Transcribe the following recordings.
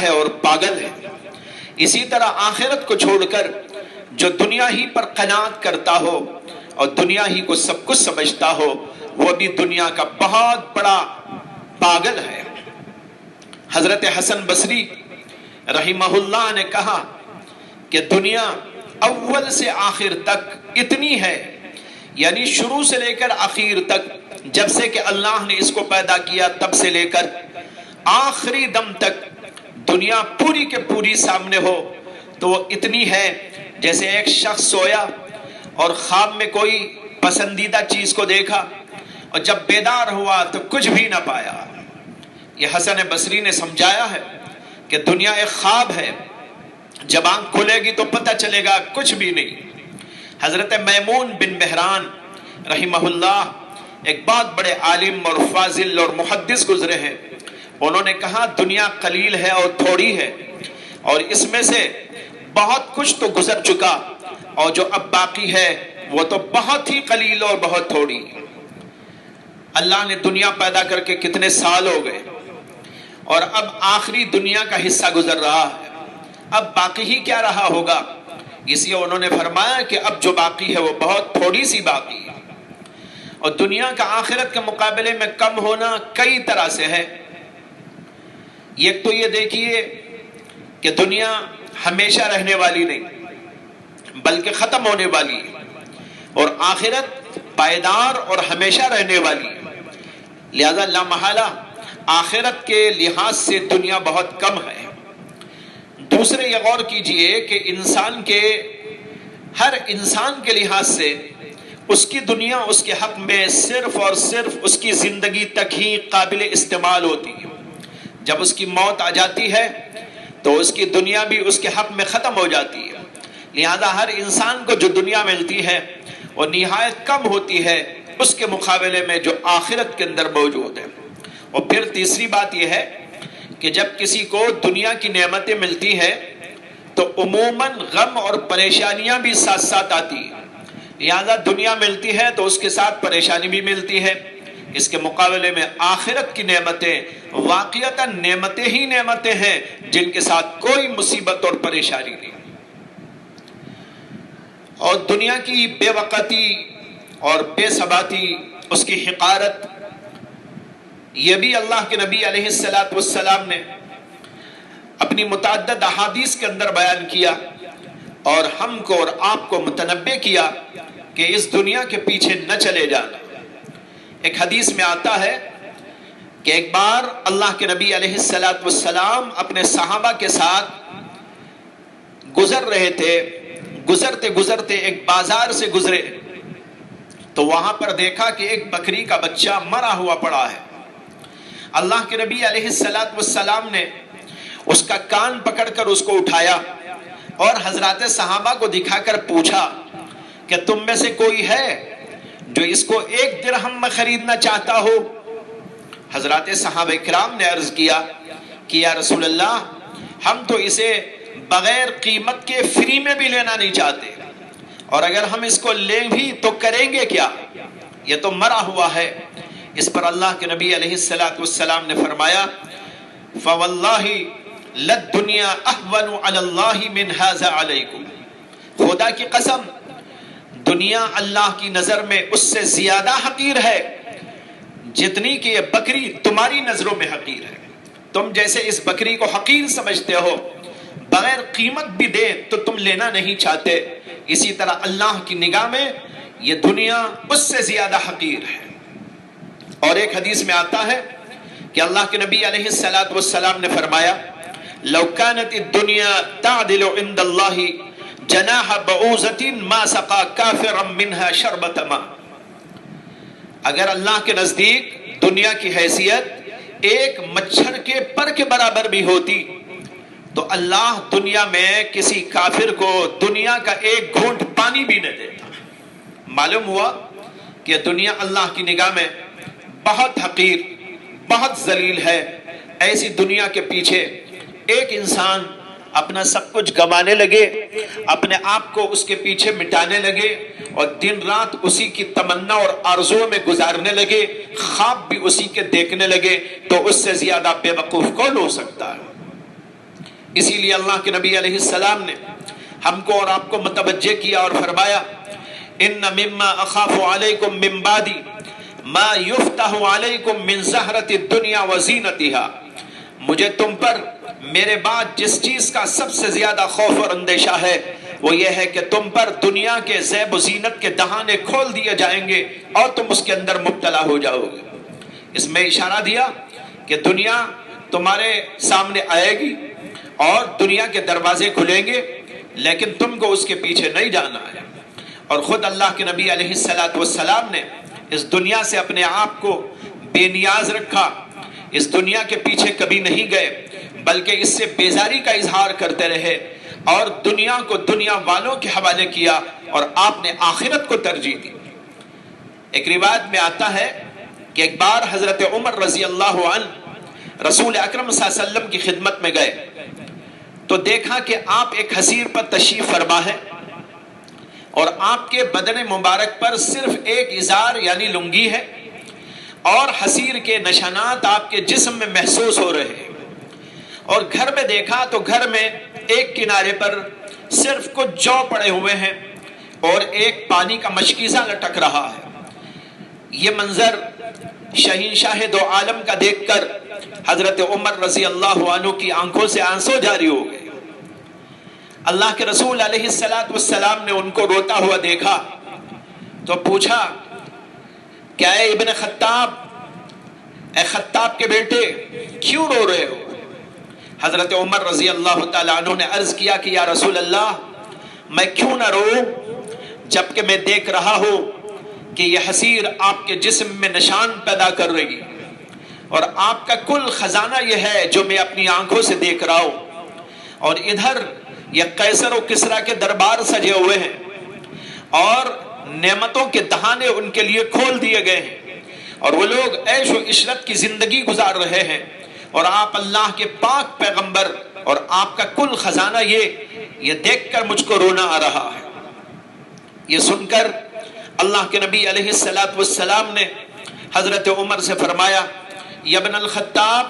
ہے اور پاگل ہے۔ اسی طرح آخرت کو چھوڑ کر جو دنیا ہی پر قناعت کرتا ہو اور دنیا ہی کو سب کچھ سمجھتا ہو، وہ بھی دنیا کا بہت بڑا پاگل ہے۔ حضرت حسن بصری رحمہ اللہ نے کہا کہ دنیا اول سے آخر تک اتنی ہے، یعنی شروع سے لے کر آخر تک، جب سے کہ اللہ نے اس کو پیدا کیا تب سے لے کر آخری دم تک دنیا پوری کے پوری سامنے ہو تو وہ اتنی ہے جیسے ایک شخص سویا اور خواب میں کوئی پسندیدہ چیز کو دیکھا اور جب بیدار ہوا تو کچھ بھی نہ پایا۔ یہ حسن بصری نے سمجھایا ہے کہ دنیا ایک خواب ہے، جب آنکھ کھلے گی تو پتہ چلے گا کچھ بھی نہیں۔ حضرت میمون بن مہران رحمہ اللہ ایک بہت بڑے عالم اور فاضل اور محدث گزرے ہیں، انہوں نے کہا دنیا قلیل ہے اور تھوڑی ہے، اور اس میں سے بہت کچھ تو گزر چکا اور جو اب باقی ہے وہ تو بہت ہی قلیل اور بہت تھوڑی۔ اللہ نے دنیا پیدا کر کے کتنے سال ہو گئے اور اب آخری دنیا کا حصہ گزر رہا ہے، اب باقی ہی کیا رہا ہوگا؟ اس لیے انہوں نے فرمایا کہ اب جو باقی ہے وہ بہت تھوڑی سی باقی ہے۔ اور دنیا کا آخرت کے مقابلے میں کم ہونا کئی طرح سے ہے۔ ایک تو یہ دیکھیے کہ دنیا ہمیشہ رہنے والی نہیں بلکہ ختم ہونے والی ہے، اور آخرت پائیدار اور ہمیشہ رہنے والی ہے، لہذا لا محالہ آخرت کے لحاظ سے دنیا بہت کم ہے۔ دوسرے یہ غور کیجئے کہ ہر انسان کے لحاظ سے اس کی دنیا اس کے حق میں صرف اور صرف اس کی زندگی تک ہی قابل استعمال ہوتی ہے۔ جب اس کی موت آ جاتی ہے تو اس کی دنیا بھی اس کے حق میں ختم ہو جاتی ہے، لہذا ہر انسان کو جو دنیا ملتی ہے وہ نہایت کم ہوتی ہے اس کے مقابلے میں جو آخرت کے اندر موجود ہے۔ اور پھر تیسری بات یہ ہے کہ جب کسی کو دنیا کی نعمتیں ملتی ہیں تو عموماً غم اور پریشانیاں بھی ساتھ ساتھ آتی ہیں، لہذا دنیا ملتی ہے تو اس کے ساتھ پریشانی بھی ملتی ہے۔ اس کے مقابلے میں آخرت کی نعمتیں واقعتاً نعمتیں ہی نعمتیں ہیں جن کے ساتھ کوئی مصیبت اور پریشانی نہیں۔ اور دنیا کی بے وقتی اور بے ثباتی، اس کی حقارت، یہ بھی اللہ کے نبی علیہ السلام نے اپنی متعدد احادیث کے اندر بیان کیا اور ہم کو اور آپ کو متنبہ کیا کہ اس دنیا کے پیچھے نہ چلے جانا۔ ایک حدیث میں آتا ہے کہ ایک بار اللہ کے نبی علیہ السلام اپنے صحابہ کے ساتھ گزر رہے تھے، گزرتے گزرتے ایک بازار سے گزرے تو وہاں پر دیکھا کہ ایک بکری کا بچہ مرا ہوا پڑا ہے۔ اللہ کے نبی علیہ السلام نے اس کا کان پکڑ کر اس کو اٹھایا اور حضرات صحابہ کو دکھا کر پوچھا کہ تم میں سے کوئی ہے جو اس کو 1 درہم میں خریدنا چاہتا ہو؟ حضرات صحابہ کرام نے عرض کیا کہ یا رسول اللہ، ہم تو اسے بغیر قیمت کے فری میں بھی لینا نہیں چاہتے، اور اگر ہم اس کو لیں بھی تو کریں گے کیا؟ یہ تو مرا ہوا ہے۔ اس پر اللہ کے نبی علیہ السلام نے فرمایا فَوَاللَّهِ لَلدُّنْيَا أَحْوَنُ عَلَى اللَّهِ مِنْ هَذَا عَلَيْكُمْ، خدا کی قسم دنیا اللہ کی نظر میں اس سے زیادہ حقیر ہے جتنی کہ یہ بکری تمہاری نظروں میں حقیر ہے۔ تم جیسے اس بکری کو حقیر سمجھتے ہو، بغیر قیمت بھی دے تو تم لینا نہیں چاہتے، اسی طرح اللہ کی نگاہ میں یہ دنیا اس سے زیادہ حقیر ہے۔ اور ایک حدیث میں آتا ہے کہ اللہ کے نبی علیہ السلام نے فرمایا لو كانت الدنيا تعدل عند الله جناح بعوضة ما سقى كافرا منها شربة ماء، اگر اللہ کے نزدیک دنیا کی حیثیت ایک مچھر کے پر کے برابر بھی ہوتی تو اللہ دنیا میں کسی کافر کو دنیا کا ایک گھونٹ پانی بھی نہ دیتا۔ معلوم ہوا کہ دنیا اللہ کی نگاہ میں بہت حقیر، بہت ذلیل ہے۔ ایسی دنیا کے پیچھے ایک انسان اپنا سب کچھ گنوانے لگے، اپنے آپ کو اس کے پیچھے مٹانے لگے اور دن رات اسی کی تمنا اور آرزوؤں میں گزارنے لگے، خواب بھی اسی کے دیکھنے لگے، تو اس سے زیادہ بے وقوف کون ہو سکتا ہے؟ اسی لیے اللہ کے نبی علیہ السلام نے ہم کو اور آپ کو متوجہ کیا اور فرمایا ان مما اخاف علیکم من بعدی ما یفتح علیکم من زہرۃ الدنیا وزینتها، مجھے تم پر میرے بعد جس چیز کا سب سے زیادہ خوف اور اندیشہ ہے وہ یہ ہے کہ تم پر دنیا کے زیب و زینت کے دہانے کھول دیے جائیں گے اور تم اس کے اندر مبتلا ہو جاؤ گے۔ اس میں اشارہ دیا کہ دنیا تمہارے سامنے آئے گی اور دنیا کے دروازے کھلیں گے، لیکن تم کو اس کے پیچھے نہیں جانا ہے۔ اور خود اللہ کے نبی علیہ السلام نے اس دنیا سے اپنے آپ کو بے نیاز رکھا، اس دنیا کے پیچھے کبھی نہیں گئے، بلکہ اس سے بیزاری کا اظہار کرتے رہے اور دنیا کو دنیا والوں کے حوالے کیا اور آپ نے آخرت کو ترجیح دی۔ ایک روایت میں آتا ہے کہ ایک بار حضرت عمر رضی اللہ عنہ رسول اکرم صلی اللہ علیہ وسلم کی خدمت میں گئے تو دیکھا کہ آپ ایک حصیر پر تشریف فرما ہے اور آپ کے بدن مبارک پر صرف ایک ازار یعنی لنگی ہے اور حصیر کے نشانات آپ کے جسم میں محسوس ہو رہے ہیں۔ اور گھر میں دیکھا تو گھر میں ایک کنارے پر صرف کچھ جو پڑے ہوئے ہیں اور ایک پانی کا مشکیزہ لٹک رہا ہے۔ یہ منظر شہنشاہ دو عالم کا دیکھ کر حضرت عمر رضی اللہ عنہ کی آنکھوں سے آنسو جاری ہو گئے۔ اللہ کے رسول علیہ السلام نے ان کو روتا ہوا دیکھا تو پوچھا کیا اے ابن خطاب، اے خطاب کے بیٹے کیوں رو رہے ہو؟ حضرت عمر رضی اللہ تعالیٰ عنہ نے عرض کیا کہ یا رسول اللہ میں کیوں نہ رو جبکہ میں دیکھ رہا ہوں کہ یہ حصیر آپ کے جسم میں نشان پیدا کر رہی اور آپ کا کل خزانہ یہ ہے جو میں اپنی آنکھوں سے دیکھ رہا ہوں، اور ادھر یہ قیصر و کسریٰ کے دربار سجے ہوئے ہیں اور نعمتوں کے دہانے ان کے لیے کھول دیے گئے ہیں اور وہ لوگ عیش و عشرت کی زندگی گزار رہے ہیں، اور آپ اللہ کے پاک پیغمبر اور آپ کا کل خزانہ یہ دیکھ کر مجھ کو رونا آ رہا ہے۔ یہ سن کر اللہ کے نبی علیہ السلام نے حضرت عمر سے فرمایا یا ابن الخطاب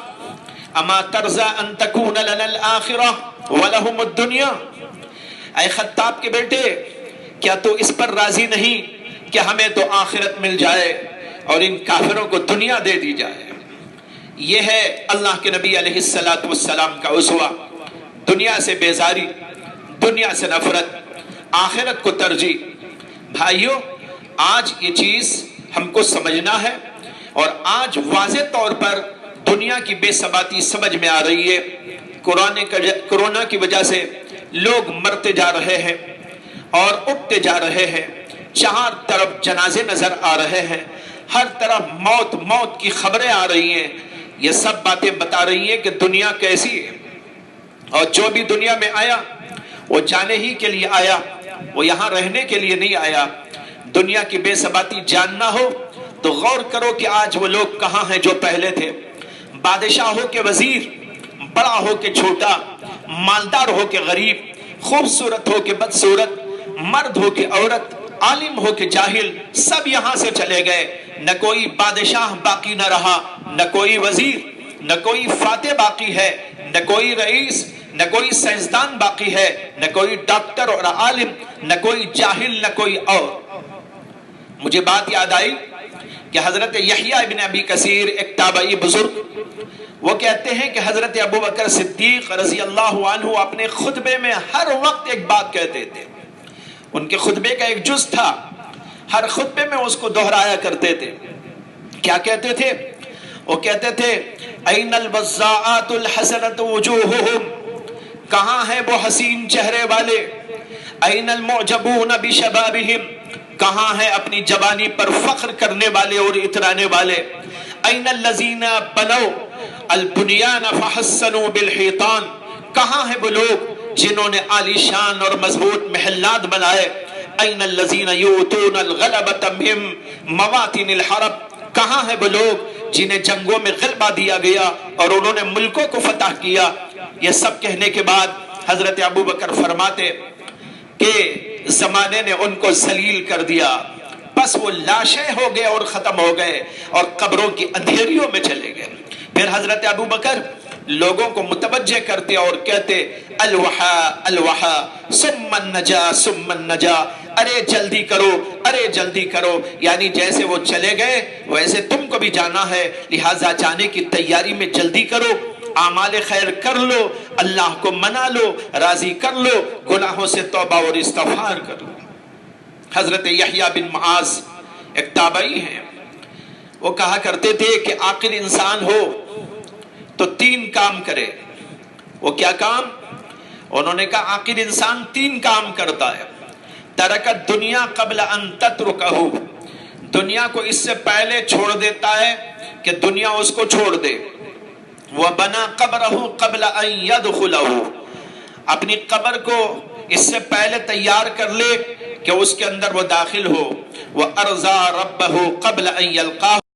اما ترضى ان تكون لنا الاخرہ ولهم الدنیا، اے خطاب کے بیٹے کیا تو اس پر راضی نہیں کہ ہمیں تو آخرت مل جائے اور ان کافروں کو دنیا دے دی جائے؟ یہ ہے اللہ کے نبی علیہ السلام کا اسوہ، دنیا سے بیزاری، دنیا سے نفرت، آخرت کو ترجیح۔ بھائیوں آج یہ چیز ہم کو سمجھنا ہے اور آج واضح طور پر دنیا کی بے ثباتی سمجھ میں آ رہی ہے۔ کورونا کی وجہ سے لوگ مرتے جا رہے ہیں اور اٹھتے جا رہے ہیں، چار طرف جنازے نظر آ رہے ہیں، ہر طرف موت موت کی خبریں آ رہی ہیں۔ یہ سب باتیں بتا رہی ہیں کہ دنیا کیسی ہے، اور جو بھی دنیا میں آیا وہ جانے ہی کے لیے آیا، وہ یہاں رہنے کے لیے نہیں آیا۔ دنیا کی بے ثباتی جاننا ہو تو غور کرو کہ آج وہ لوگ کہاں ہیں جو پہلے تھے۔ بادشاہ ہو کے وزیر، بڑا ہو کے چھوٹا، مالدار ہو کے غریب، خوبصورت ہو کے بدصورت، مرد ہو کے عورت، عالم ہو کے جاہل، سب یہاں سے چلے گئے۔ نہ کوئی بادشاہ باقی نہ رہا، نہ کوئی وزیر، نہ کوئی فاتح باقی ہے، نہ کوئی رئیس، نہ کوئی سائنسدان باقی ہے، نہ کوئی ڈاکٹر اور عالم، نہ کوئی جاہل، نہ کوئی اور۔ مجھے بات یاد آئی کہ حضرت یحییٰ ابن ابی کثیر ایک تابعی بزرگ، وہ کہتے ہیں کہ حضرت ابو بکر صدیق رضی اللہ عنہ اپنے خطبے میں ہر وقت ایک بات کہتے تھے۔ ان کے خطبے کا ایک جز تھا، ہر خطبے میں اس کو دہرایا کرتے تھے۔ کیا کہتے تھے؟ وہ کہتے تھے این الوزاعات الحسنۃ وجوہہم، کہاں ہیں وہ حسین چہرے والے؟ این المعجبون بشبابہم، کہاں ہیں اپنی جوانی پر فخر کرنے والے اور اترانے والے؟ این الذین بنوا البنیان فحسنوا بالحیطان، کہاں ہیں وہ لوگ جنہوں نے عالی شان اور مضبوط محلات بنائے؟ این الذین یؤتون الغلبۃ من مواطن الحرب، کہاں ہیں وہ لوگ جنہیں جنگوں میں غلبہ دیا گیا اور انہوں نے ملکوں کو فتح کیا؟ یہ سب کہنے کے بعد حضرت ابو بکر فرماتے کہ زمانے نے ان کو ذلیل کر دیا، بس وہ لاشیں ہو گئے اور ختم ہو گئے اور قبروں کی اندھیریوں میں چلے گئے۔ پھر حضرت ابو بکر لوگوں کو متوجہ کرتے اور کہتے الوحا الوحا ثم النجا ثم النجا، ارے جلدی کرو ارے جلدی کرو، یعنی جیسے وہ چلے گئے ویسے تم کو بھی جانا ہے، لہٰذا جانے کی تیاری میں جلدی کرو، اعمال خیر کر لو، اللہ کو منا لو، راضی کر لو، گناہوں سے توبہ اور استغفار کر لو۔ حضرت یحییٰ بن معاذ ایک تابعی ہیں، وہ کہا کرتے تھے کہ عاقل انسان ہو تو 3 کام کرے۔ وہ کیا کام؟ انہوں نے کہا عاقل انسان 3 کام کرتا ہے۔ ترک الدنیا قبل ان تترکہ، دنیا کو اس سے پہلے چھوڑ دیتا ہے کہ دنیا اس کو چھوڑ دے۔ وَبَنَا قَبْرَهُ قَبْلَ أَن يَدْخُلَهُ، اپنی قبر کو اس سے پہلے تیار کر لے کہ اس کے اندر وہ داخل ہو۔ وَأَرْضَى رَبَّهُ قَبْلَ أَن يَلْقَاهُ،